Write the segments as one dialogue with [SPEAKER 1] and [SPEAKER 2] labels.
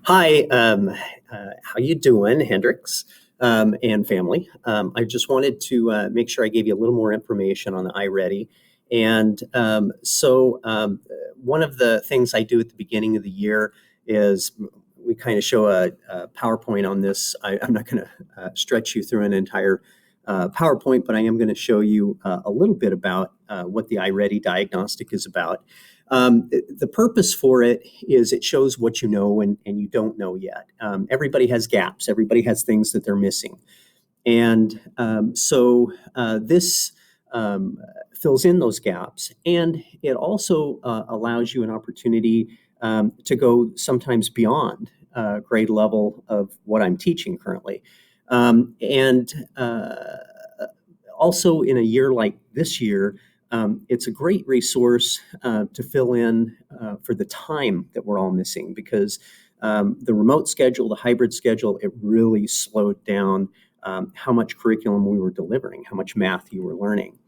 [SPEAKER 1] Hi, how you doing, Hendrix, and family? I just wanted to make sure I gave you a little more information on the iReady. And one of the things I do at the beginning of the year is we kind of show a PowerPoint on this. I'm not going to stretch you through an entire PowerPoint, but I am going to show you a little bit about what the iReady diagnostic is about. The purpose for it is it shows what you know and you don't know yet. Everybody has gaps. Everybody has things that they're missing. And this fills in those gaps. And it also allows you an opportunity to go sometimes beyond grade level of what I'm teaching currently. And Also, in a year like this year, it's a great resource to fill in for the time that we're all missing because the remote schedule, the hybrid schedule, it really slowed down how much curriculum we were delivering, how much math you were learning.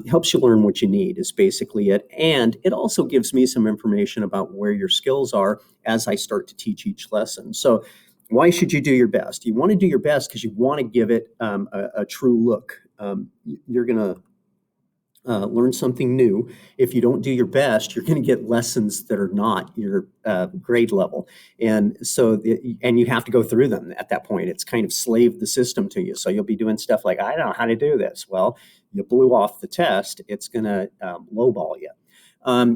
[SPEAKER 1] Helps you learn what you need is basically it. And it also gives me some information about where your skills are as I start to teach each lesson. So why should you do your best? You want to do your best because you want to give it a true look. You're going to learn something new. If you don't do your best, you're going to get lessons that are not your grade level. And and you have to go through them at that point. It's kind of slaved the system to you. So you'll be doing stuff like, I don't know how to do this. Well, you blew off the test. It's going to lowball you.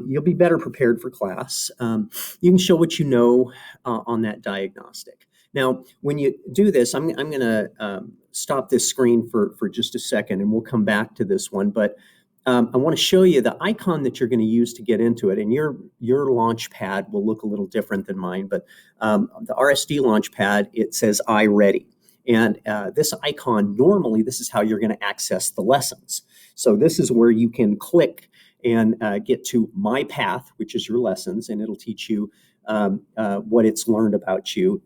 [SPEAKER 1] You'll be better prepared for class. You can show what you know on that diagnostic. Now, when you do this, I'm going to stop this screen for just a second, and we'll come back to this one. But I want to show you the icon that you're going to use to get into it. And your launch pad will look a little different than mine, but the RSD launch pad, it says iReady. And this icon, normally, this is how you're going to access the lessons. So this is where you can click and get to My Path, which is your lessons, and it'll teach you what it's learned about you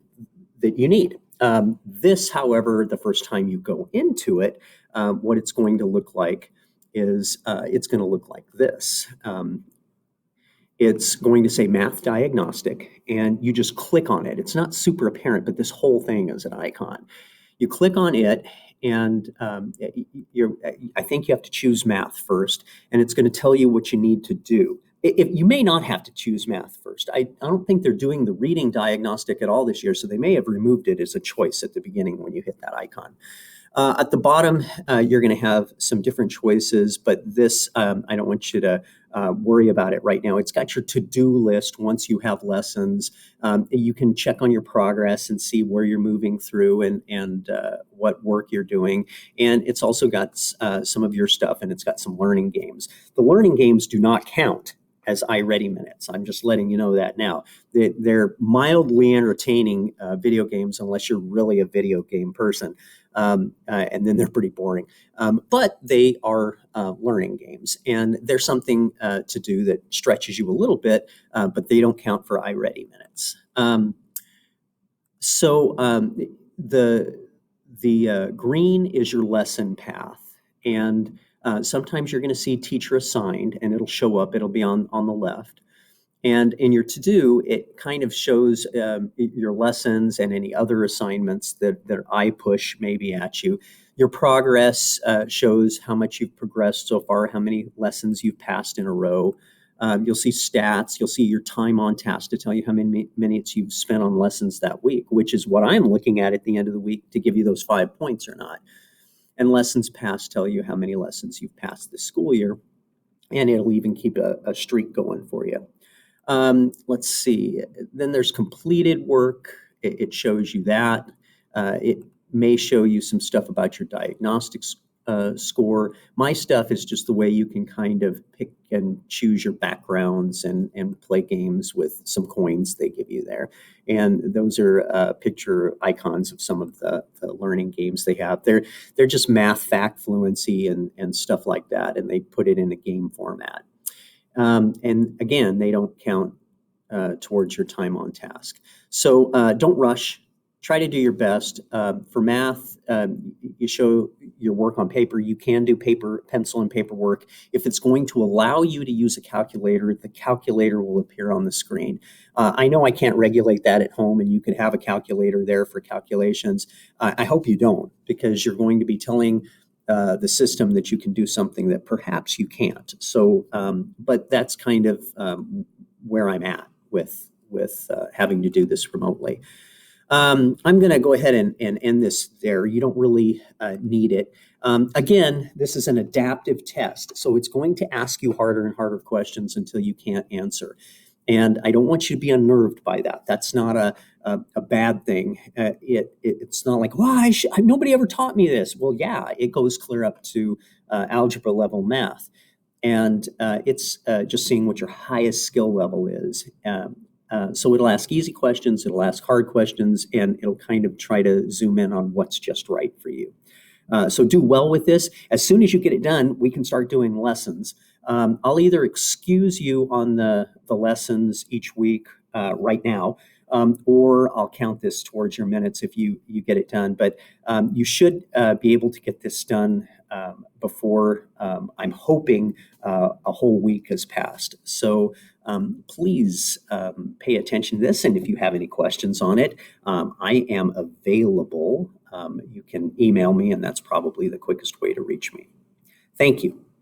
[SPEAKER 1] that you need. This, however, the first time you go into it, what it's going to look like is it's going to look like this. It's going to say Math Diagnostic, and you just click on it. It's not super apparent, but this whole thing is an icon. You click on it, and I think you have to choose Math first, and it's going to tell you what you need to do. If you may not have to choose Math first. I don't think they're doing the reading diagnostic at all this year, so they may have removed it as a choice at the beginning when you hit that icon. At the bottom, you're going to have some different choices, but this, I don't want you to worry about it right now. It's got your to-do list once you have lessons. You can check on your progress and see where you're moving through and what work you're doing. And it's also got some of your stuff, and it's got some learning games. The learning games do not count as iReady minutes. I'm just letting you know that now. They're mildly entertaining video games unless you're really a video game person. And then they're pretty boring. But they are learning games, and there's something to do that stretches you a little bit, but they don't count for iReady minutes. The green is your lesson path, and sometimes you're going to see teacher assigned, and it'll show up. It'll be on the left. And in your to-do, it kind of shows your lessons and any other assignments that I push maybe at you. Your progress shows how much you've progressed so far, how many lessons you've passed in a row. You'll see stats. You'll see your time on task to tell you how many minutes you've spent on lessons that week, which is what I'm looking at the end of the week to give you those 5 points or not. And lessons passed tell you how many lessons you've passed this school year, and it'll even keep a streak going for you. Let's see. Then there's completed work. It shows you that. It may show you some stuff about your diagnostics score. My stuff is just the way you can kind of pick and choose your backgrounds and play games with some coins they give you there. And those are picture icons of some of the learning games they have. They're just math fact fluency and stuff like that, and they put it in a game format. And again, they don't count towards your time on task. So don't rush. try to do your best. For math, you show your work on paper. You can do pencil and paper work. If it's going to allow you to use a calculator, the calculator will appear on the screen. I know I can't regulate that at home, and you could have a calculator there for calculations. I hope you don't, because you're going to be telling the system that you can do something that perhaps you can't. So, but that's kind of where I'm at with having to do this remotely. I'm going to go ahead and end this there. You don't really need it. Again, this is an adaptive test, so it's going to ask you harder and harder questions until you can't answer. And I don't want you to be unnerved by that. That's not a bad thing. It's not like, why? Nobody ever taught me this. Well, yeah, it goes clear up to algebra level math. And it's just seeing what your highest skill level is. So it'll ask easy questions, it'll ask hard questions, and it'll kind of try to zoom in on what's just right for you. So do well with this. As soon as you get it done, we can start doing lessons. I'll either excuse you on the lessons each week right now, or I'll count this towards your minutes if you get it done. But you should be able to get this done before I'm hoping a whole week has passed. So please pay attention to this. And if you have any questions on it, I am available. You can email me, and that's probably the quickest way to reach me. Thank you.